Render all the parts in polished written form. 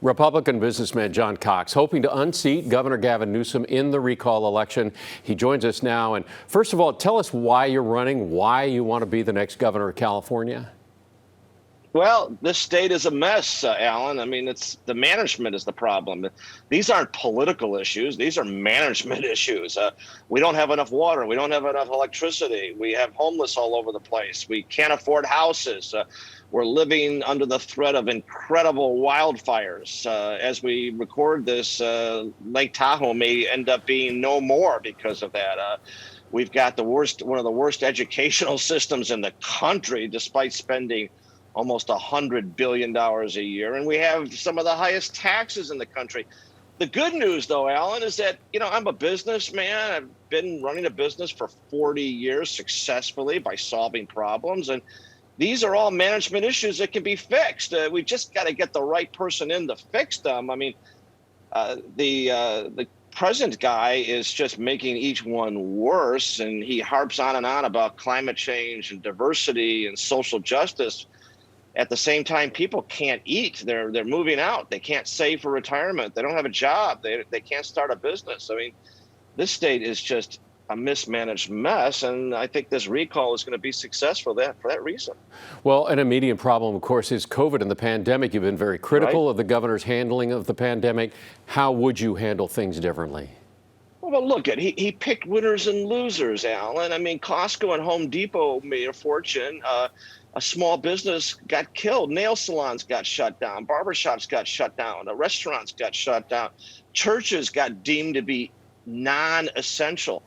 Republican businessman John Cox hoping to unseat Governor Gavin Newsom in the recall election. He joins us now. And first of all, tell us why you're running, why you want to be the next governor of California. Well, this state is a mess, Alan. I mean, it's the management is the problem. These aren't political issues. These are management issues. We don't have enough water. We don't have enough electricity. We have homeless all over the place. We can't afford houses. We're living under the threat of incredible wildfires. As we record this, Lake Tahoe may end up being no more because of that. We've got one of the worst educational systems in the country, despite spending almost $100 billion a year. And we have some of the highest taxes in the country. The good news, though, Alan, is that, I'm a businessman. I've been running a business for 40 years successfully by solving problems. And these are all management issues that can be fixed. We just got to get the right person in to fix them. I mean, the present guy is just making each one worse. And he harps on and on about climate change and diversity and social justice. At the same time, people can't eat. They're moving out. They can't save for retirement. They don't have a job. They can't start a business. I mean, this state is just a mismanaged mess, and I think this recall is going to be successful for that reason. Well, an immediate problem, of course, is COVID and the pandemic. You've been very critical of the governor's handling of the pandemic. How would you handle things differently? Well, look, he picked winners and losers, Alan. I mean, Costco and Home Depot made a fortune. A small business got killed. Nail salons got shut down. Barbershops got shut down. The restaurants got shut down. Churches got deemed to be non-essential.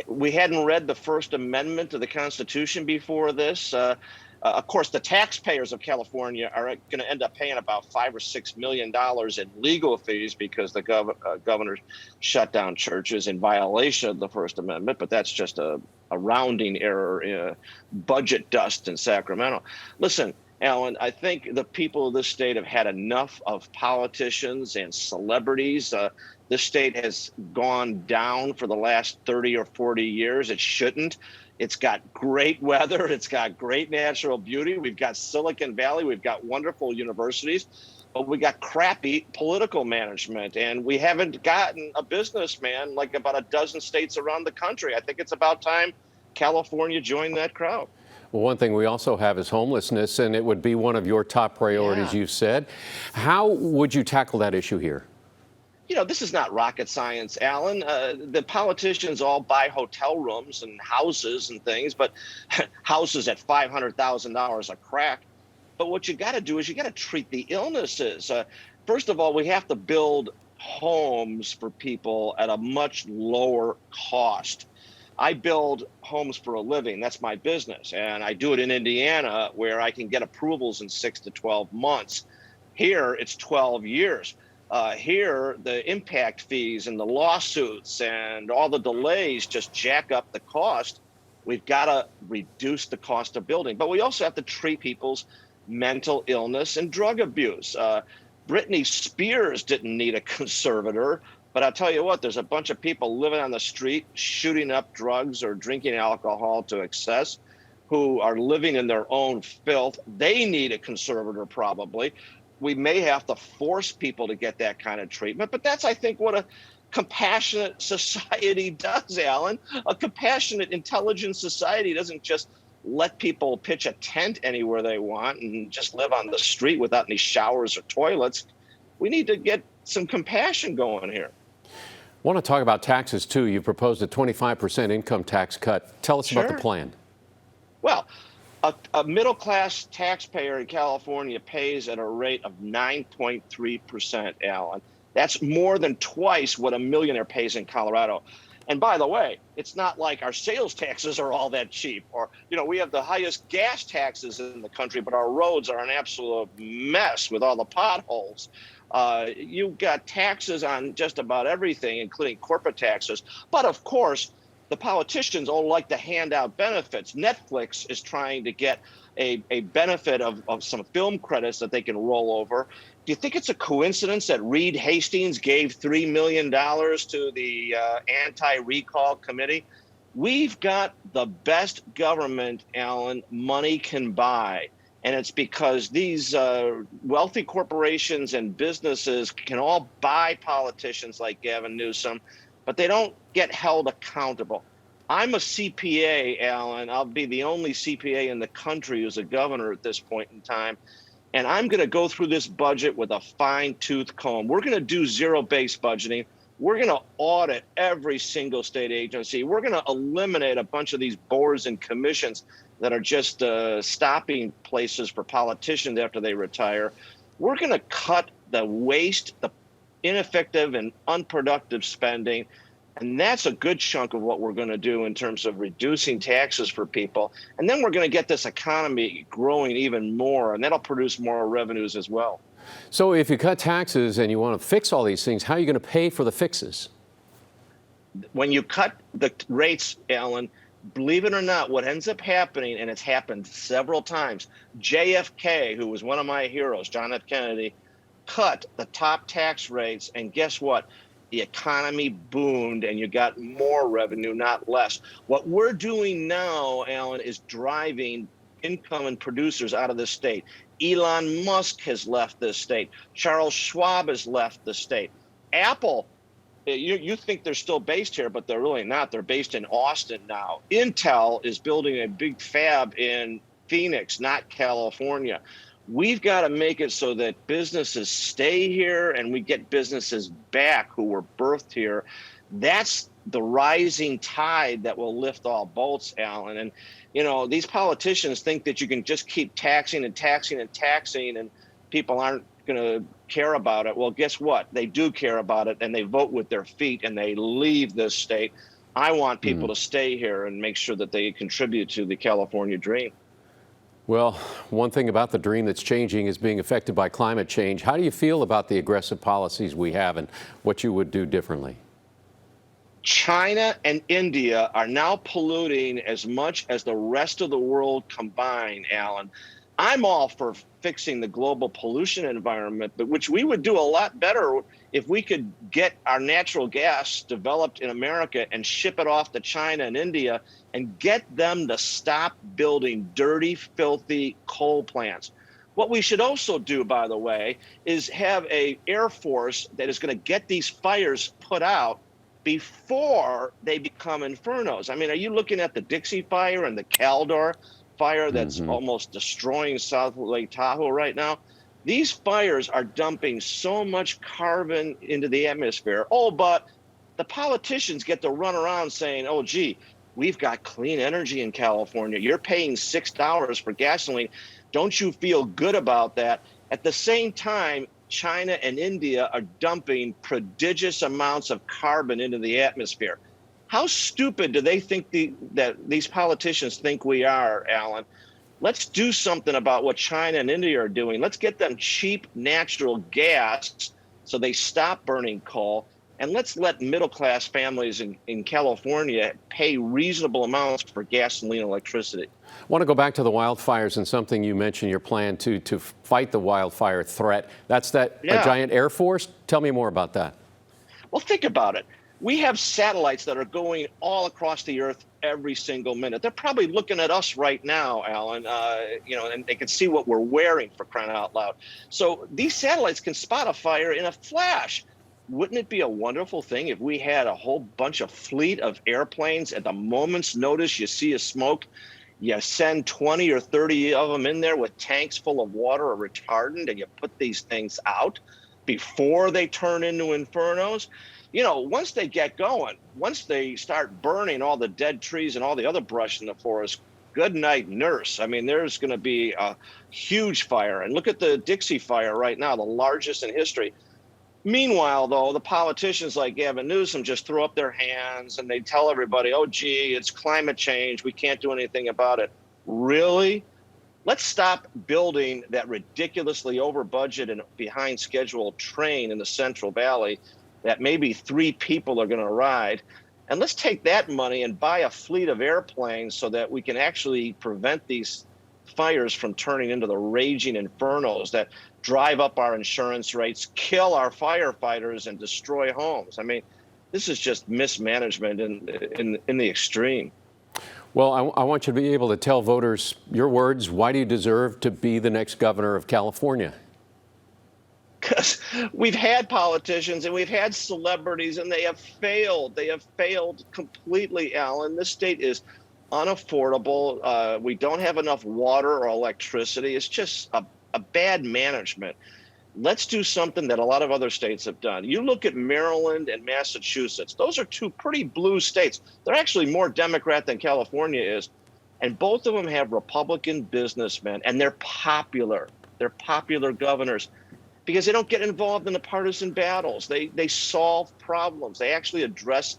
We hadn't read the First Amendment to the Constitution before this. Of course, the taxpayers of California are going to end up paying about $5 or $6 million in legal fees because the governor shut down churches in violation of the First Amendment. But that's just a rounding error, budget dust in Sacramento. Listen, Alan, I think the people of this state have had enough of politicians and celebrities. This state has gone down for the last 30 or 40 years. It shouldn't. It's got great weather. It's got great natural beauty. We've got Silicon Valley. We've got wonderful universities. But we got crappy political management. And we haven't gotten a businessman like about a dozen states around the country. I think it's about time California joined that crowd. Well, one thing we also have is homelessness, and it would be one of your top priorities, you've said. How would you tackle that issue here? This is not rocket science, Alan. The politicians all buy hotel rooms and houses and things, but houses at $500,000 a crack. But what you got to do is you got to treat the illnesses. First of all, we have to build homes for people at a much lower cost. I build homes for a living. That's my business. And I do it in Indiana where I can get approvals in 6 to 12 months. Here, it's 12 years. Here, the impact fees and the lawsuits and all the delays just jack up the cost. We've got to reduce the cost of building. But we also have to treat people's mental illness and drug abuse. Britney Spears didn't need a conservator. But I'll tell you what, there's a bunch of people living on the street, shooting up drugs or drinking alcohol to excess, who are living in their own filth. They need a conservator probably. We may have to force people to get that kind of treatment, but that's, I think, what a compassionate society does, Alan. A compassionate, intelligent society doesn't just let people pitch a tent anywhere they want and just live on the street without any showers or toilets. We need to get some compassion going here. I want to talk about taxes, too. You proposed a 25% income tax cut. Tell us about the plan. Well, a middle-class taxpayer in California pays at a rate of 9.3%, Alan. That's more than twice what a millionaire pays in Colorado. And by the way, it's not like our sales taxes are all that cheap. Or, we have the highest gas taxes in the country, but our roads are an absolute mess with all the potholes. You've got taxes on just about everything, including corporate taxes. But of course, the politicians all like to hand out benefits. Netflix is trying to get a benefit of some film credits that they can roll over. Do you think it's a coincidence that Reid Hastings gave $3 million to the anti-recall committee? We've got the best government, Alan, money can buy. And it's because these wealthy corporations and businesses can all buy politicians like Gavin Newsom, but they don't get held accountable. I'm a CPA, Alan. I'll be the only CPA in the country who's a governor at this point in time. And I'm going to go through this budget with a fine-tooth comb. We're going to do zero-based budgeting. We're going to audit every single state agency. We're going to eliminate a bunch of these boards and commissions that are just stopping places for politicians after they retire. We're going to cut the waste, the ineffective and unproductive spending. And that's a good chunk of what we're going to do in terms of reducing taxes for people. And then we're going to get this economy growing even more, and that'll produce more revenues as well. So if you cut taxes and you want to fix all these things, how are you going to pay for the fixes? When you cut the rates, Alan, believe it or not, what ends up happening, and it's happened several times, JFK, who was one of my heroes, John F. Kennedy, cut the top tax rates, and guess what? The economy boomed and you got more revenue, not less. What we're doing now, Alan, is driving income and producers out of the state. Elon Musk has left this state. Charles Schwab has left the state. Apple, you think they're still based here, but they're really not. They're based in Austin now. Intel is building a big fab in Phoenix, not California. We've got to make it so that businesses stay here and we get businesses back who were birthed here. That's the rising tide that will lift all boats, Alan. And, you know, these politicians think that you can just keep taxing and taxing and taxing and people aren't going to care about it. Well, guess what? They do care about it, and they vote with their feet and they leave this state. I want people to stay here and make sure that they contribute to the California dream. Well, one thing about the dream that's changing is being affected by climate change. How do you feel about the aggressive policies we have and what you would do differently? China and India are now polluting as much as the rest of the world combined, Alan. I'm all for fixing the global pollution environment, but which we would do a lot better if we could get our natural gas developed in America and ship it off to China and India and get them to stop building dirty, filthy coal plants. What we should also do, by the way, is have an Air Force that is going to get these fires put out before they become infernos. I mean, are you looking at the Dixie Fire and the Caldor fire that's almost destroying South Lake Tahoe right now? These fires are dumping so much carbon into the atmosphere. Oh, but the politicians get to run around saying, oh, gee, we've got clean energy in California. You're paying $6 for gasoline. Don't you feel good about that? At the same time, China and India are dumping prodigious amounts of carbon into the atmosphere. How stupid do they think that these politicians think we are, Alan? Let's do something about what China and India are doing. Let's get them cheap natural gas so they stop burning coal. And let's let middle-class families in California pay reasonable amounts for gasoline and electricity. I want to go back to the wildfires and something you mentioned, your plan to fight the wildfire threat. That's a giant Air Force? Tell me more about that. Well, think about it. We have satellites that are going all across the earth every single minute. They're probably looking at us right now, Alan, and they can see what we're wearing, for crying out loud. So these satellites can spot a fire in a flash. Wouldn't it be a wonderful thing if we had a whole bunch of fleet of airplanes at the moment's notice you see a smoke, you send 20 or 30 of them in there with tanks full of water or retardant, and you put these things out before they turn into infernos? You know, once they get going, once they start burning all the dead trees and all the other brush in the forest, good night, nurse. I mean, there's going to be a huge fire. And look at the Dixie Fire right now, the largest in history. Meanwhile, though, the politicians like Gavin Newsom just throw up their hands and they tell everybody, oh, gee, it's climate change. We can't do anything about it. Really? Let's stop building that ridiculously over budget and behind schedule train in the Central Valley that maybe 3 people are going to ride. And let's take that money and buy a fleet of airplanes so that we can actually prevent these fires from turning into the raging infernos that drive up our insurance rates, kill our firefighters, and destroy homes. I mean, this is just mismanagement in the extreme. Well, I want you to be able to tell voters your words. Why do you deserve to be the next governor of California? Because we've had politicians and we've had celebrities and they have failed. They have failed completely, Alan. This state is unaffordable. We don't have enough water or electricity. It's just a bad management. Let's do something that a lot of other states have done. You look at Maryland and Massachusetts. Those are two pretty blue states. They're actually more Democrat than California is. And both of them have Republican businessmen, and they're popular. They're popular governors because they don't get involved in the partisan battles. They solve problems. They actually address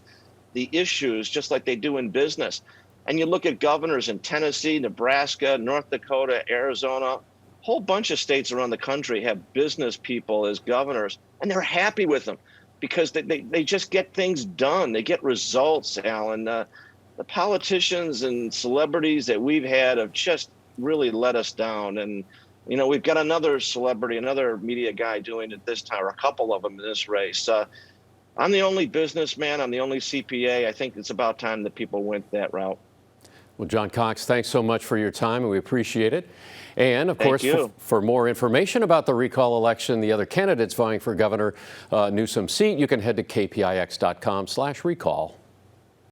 the issues just like they do in business. And you look at governors in Tennessee, Nebraska, North Dakota, Arizona, whole bunch of states around the country have business people as governors, and they're happy with them because they just get things done. They get results, Alan. The politicians and celebrities that we've had have just really let us down. And, you know, we've got another celebrity, another media guy doing it this time, or a couple of them in this race. I'm the only businessman. I'm the only CPA. I think it's about time that people went that route. Well, John Cox, thanks so much for your time, and we appreciate it. And, of course, for more information about the recall election, the other candidates vying for Governor Newsom's seat, you can head to kpix.com/recall.